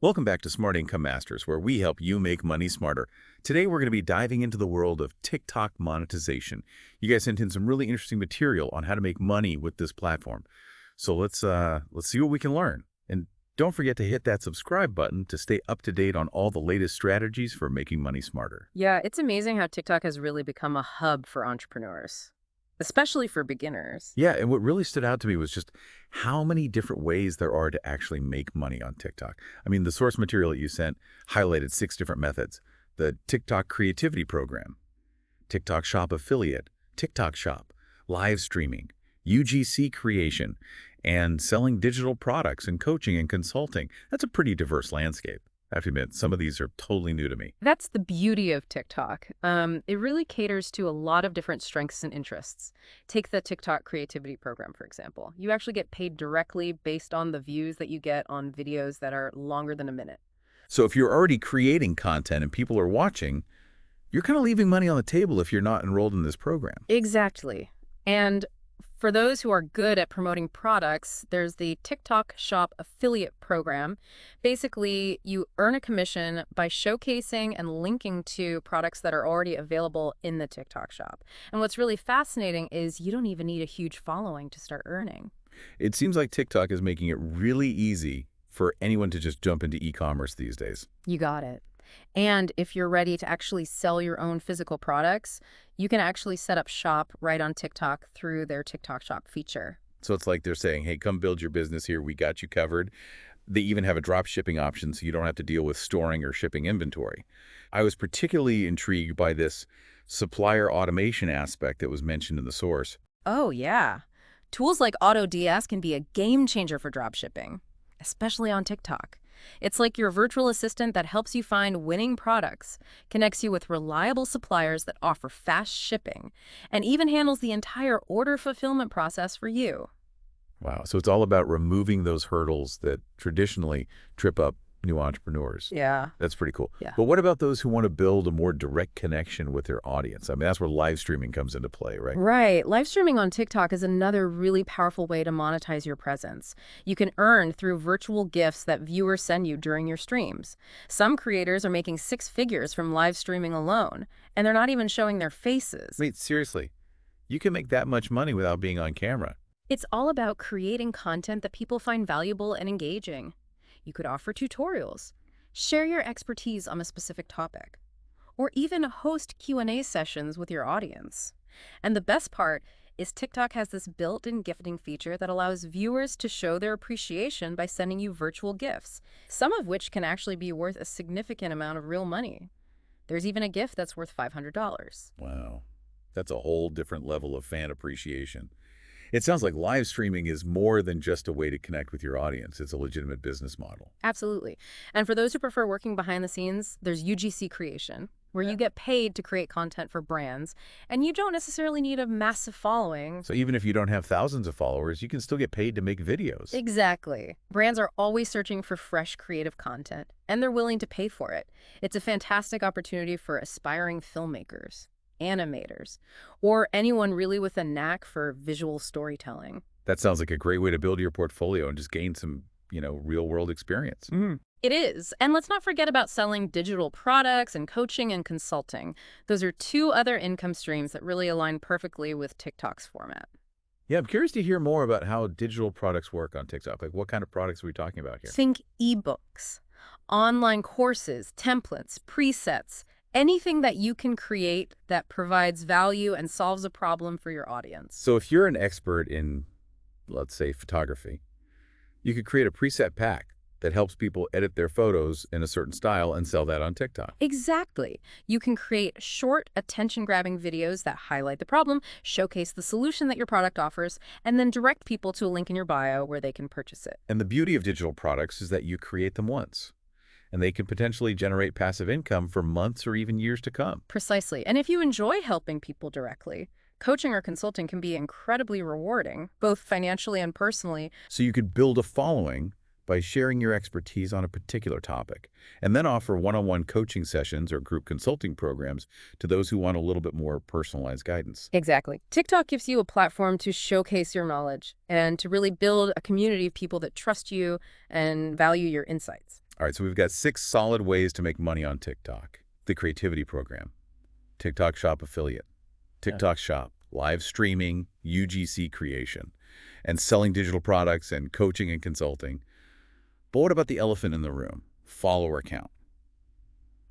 Welcome back to Smart Income Masters, where we help you make money smarter. Today, we're going to be diving into the world of TikTok monetization. You guys sent in some really interesting material on how to make money with this platform. So let's see what we can learn. And don't forget to hit that subscribe button to stay up to date on all the latest strategies for making money smarter. Yeah, it's amazing how TikTok has really become a hub for entrepreneurs, especially for beginners. Yeah, and what really stood out to me was just how many different ways there are to actually make money on TikTok. I mean, the source material that you sent highlighted 6 different methods. The TikTok Creativity Program, TikTok Shop Affiliate, TikTok Shop, live streaming, UGC creation, and selling digital products and coaching and consulting. That's a pretty diverse landscape. I have to admit, some of these are totally new to me. That's the beauty of TikTok. It really caters to a lot of different strengths and interests. Take the TikTok Creativity Program, for example. You actually get paid directly based on the views that you get on videos that are longer than a minute. So if you're already creating content and people are watching, you're kind of leaving money on the table if you're not enrolled in this program. Exactly. And for those who are good at promoting products, there's the TikTok Shop Affiliate Program. Basically, you earn a commission by showcasing and linking to products that are already available in the TikTok Shop. And what's really fascinating is you don't even need a huge following to start earning. It seems like TikTok is making it really easy for anyone to just jump into e-commerce these days. You got it. And if you're ready to actually sell your own physical products, you can actually set up shop right on TikTok through their TikTok Shop feature. So it's like they're saying, hey, come build your business here. We got you covered. They even have a drop shipping option so you don't have to deal with storing or shipping inventory. I was particularly intrigued by this supplier automation aspect that was mentioned in the source. Oh, yeah. Tools like AutoDS can be a game changer for dropshipping, especially on TikTok. It's like your virtual assistant that helps you find winning products, connects you with reliable suppliers that offer fast shipping, and even handles the entire order fulfillment process for you. Wow. So it's all about removing those hurdles that traditionally trip up new entrepreneurs. Yeah. That's pretty cool. Yeah. But what about those who want to build a more direct connection with their audience? I mean, that's where live streaming comes into play, right? Right. Live streaming on TikTok is another really powerful way to monetize your presence. You can earn through virtual gifts that viewers send you during your streams. Some creators are making 6 figures from live streaming alone, and they're not even showing their faces. Wait, seriously, you can make that much money without being on camera. It's all about creating content that people find valuable and engaging. You could offer tutorials, share your expertise on a specific topic, or even host Q&A sessions with your audience. And the best part is TikTok has this built-in gifting feature that allows viewers to show their appreciation by sending you virtual gifts, some of which can actually be worth a significant amount of real money. There's even a gift that's worth $500. Wow. That's a whole different level of fan appreciation. It sounds like live streaming is more than just a way to connect with your audience. It's a legitimate business model. Absolutely. And for those who prefer working behind the scenes, there's UGC creation, where you get paid to create content for brands, and you don't necessarily need a massive following. So even if you don't have thousands of followers, you can still get paid to make videos. Exactly. Brands are always searching for fresh creative content, and they're willing to pay for it. It's a fantastic opportunity for aspiring filmmakers, animators, or anyone really with a knack for visual storytelling. That sounds like a great way to build your portfolio and just gain some, real-world experience. It is. And let's not forget about selling digital products and coaching and consulting. Those are 2 other income streams that really align perfectly with TikTok's format. Yeah, I'm curious to hear more about how digital products work on TikTok. Like, what kind of products are we talking about here? Think ebooks, online courses, templates, presets, anything that you can create that provides value and solves a problem for your audience. So if you're an expert in, let's say, photography, you could create a preset pack that helps people edit their photos in a certain style and sell that on TikTok. Exactly. You can create short, attention-grabbing videos that highlight the problem, showcase the solution that your product offers, and then direct people to a link in your bio where they can purchase it. And the beauty of digital products is that you create them once, and they can potentially generate passive income for months or even years to come. Precisely. And if you enjoy helping people directly, coaching or consulting can be incredibly rewarding, both financially and personally. So you could build a following by sharing your expertise on a particular topic, and then offer one-on-one coaching sessions or group consulting programs to those who want a little bit more personalized guidance. Exactly. TikTok gives you a platform to showcase your knowledge and to really build a community of people that trust you and value your insights. All right, so we've got 6 solid ways to make money on TikTok. The creativity program, TikTok Shop affiliate, Yeah. TikTok Shop, live streaming, UGC creation, and selling digital products and coaching and consulting. But what about the elephant in the room? Follower count.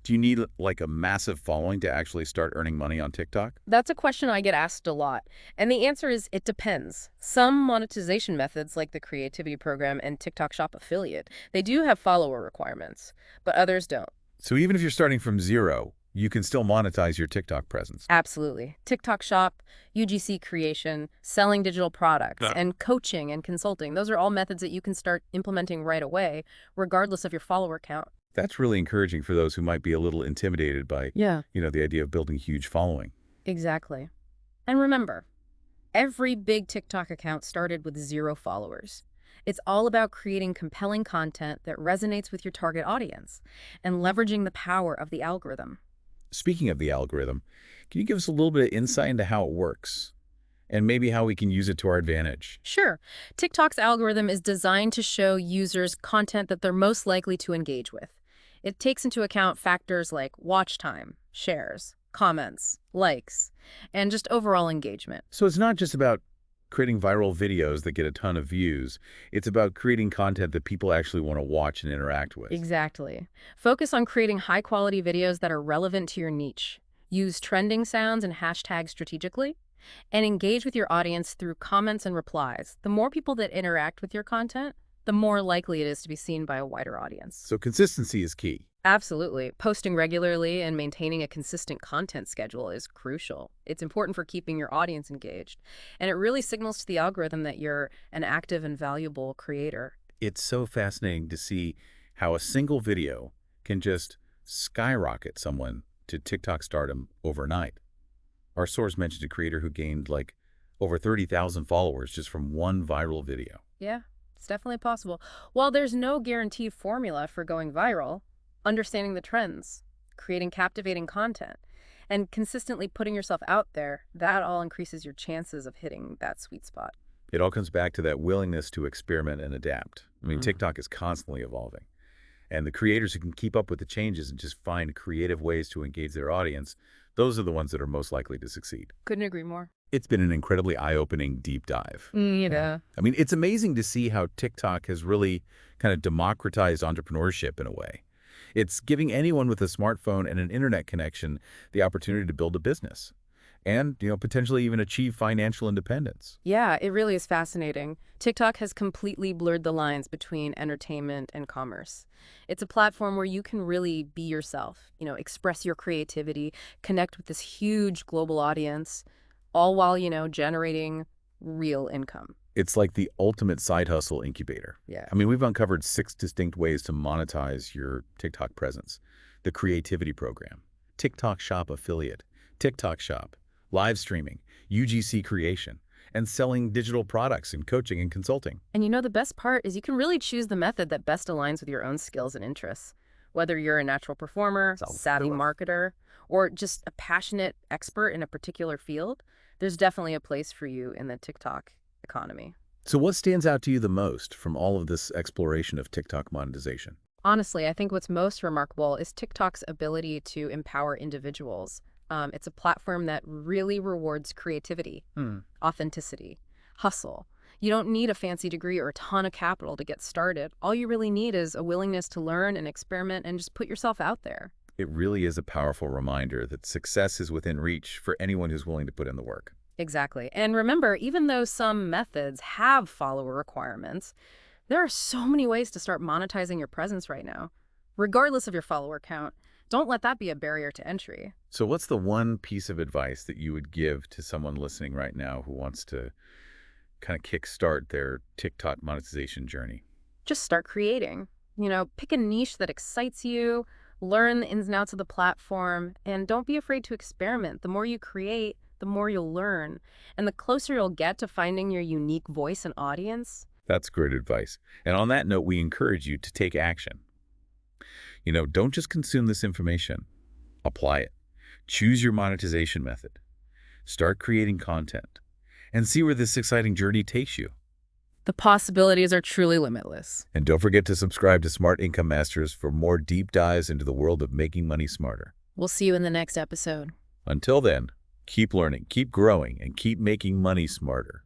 Do you need like a massive following to actually start earning money on TikTok? That's a question I get asked a lot. And the answer is it depends. Some monetization methods like the creativity program and TikTok Shop affiliate, they do have follower requirements, but others don't. So even if you're starting from zero, you can still monetize your TikTok presence. Absolutely. TikTok Shop, UGC creation, selling digital products, Yeah. and coaching and consulting. Those are all methods that you can start implementing right away, regardless of your follower count. That's really encouraging for those who might be a little intimidated by, Yeah. the idea of building a huge following. Exactly. And remember, every big TikTok account started with 0 followers. It's all about creating compelling content that resonates with your target audience and leveraging the power of the algorithm. Speaking of the algorithm, can you give us a little bit of insight into how it works and maybe how we can use it to our advantage? Sure, TikTok's algorithm is designed to show users content that they're most likely to engage with. It takes into account factors like watch time, shares, comments, likes, and just overall engagement. So it's not just about creating viral videos that get a ton of views. It's about creating content that people actually want to watch and interact with. Exactly. Focus on creating high-quality videos that are relevant to your niche. Use trending sounds and hashtags strategically, and engage with your audience through comments and replies. The more people that interact with your content, the more likely it is to be seen by a wider audience. So consistency is key. Absolutely. Posting regularly and maintaining a consistent content schedule is crucial. It's important for keeping your audience engaged, and it really signals to the algorithm that you're an active and valuable creator. It's so fascinating to see how a single video can just skyrocket someone to TikTok stardom overnight. Our source mentioned a creator who gained like over 30,000 followers just from one viral video. Yeah, it's definitely possible. While there's no guaranteed formula for going viral, understanding the trends, creating captivating content, and consistently putting yourself out there, that all increases your chances of hitting that sweet spot. It all comes back to that willingness to experiment and adapt. I mean, Mhm. TikTok is constantly evolving. And the creators who can keep up with the changes and just find creative ways to engage their audience, those are the ones that are most likely to succeed. Couldn't agree more. It's been an incredibly eye-opening deep dive. Yeah. I mean, it's amazing to see how TikTok has really kind of democratized entrepreneurship in a way. It's giving anyone with a smartphone and an internet connection the opportunity to build a business and, potentially even achieve financial independence. Yeah, it really is fascinating. TikTok has completely blurred the lines between entertainment and commerce. It's a platform where you can really be yourself, express your creativity, connect with this huge global audience, all while, generating real income. It's like the ultimate side hustle incubator. Yeah. I mean, we've uncovered 6 distinct ways to monetize your TikTok presence. The creativity program, TikTok Shop affiliate, TikTok Shop, live streaming, UGC creation, and selling digital products in coaching and consulting. And the best part is you can really choose the method that best aligns with your own skills and interests. Whether you're a natural performer, savvy marketer, or just a passionate expert in a particular field, there's definitely a place for you in the TikTok economy. So what stands out to you the most from all of this exploration of TikTok monetization? Honestly, I think what's most remarkable is TikTok's ability to empower individuals. It's a platform that really rewards creativity, authenticity, hustle. You don't need a fancy degree or a ton of capital to get started. All you really need is a willingness to learn and experiment and just put yourself out there. It really is a powerful reminder that success is within reach for anyone who's willing to put in the work. Exactly. And remember, even though some methods have follower requirements, there are so many ways to start monetizing your presence right now. Regardless of your follower count, don't let that be a barrier to entry. So what's the one piece of advice that you would give to someone listening right now who wants to kind of kickstart their TikTok monetization journey? Just start creating. Pick a niche that excites you, learn the ins and outs of the platform, and don't be afraid to experiment. The more you create, the more you'll learn. And the closer you'll get to finding your unique voice and audience. That's great advice. And on that note, we encourage you to take action. Don't just consume this information. Apply it. Choose your monetization method. Start creating content and see where this exciting journey takes you. The possibilities are truly limitless. And don't forget to subscribe to Smart Income Masters for more deep dives into the world of making money smarter. We'll see you in the next episode. Until then, keep learning, keep growing, and keep making money smarter.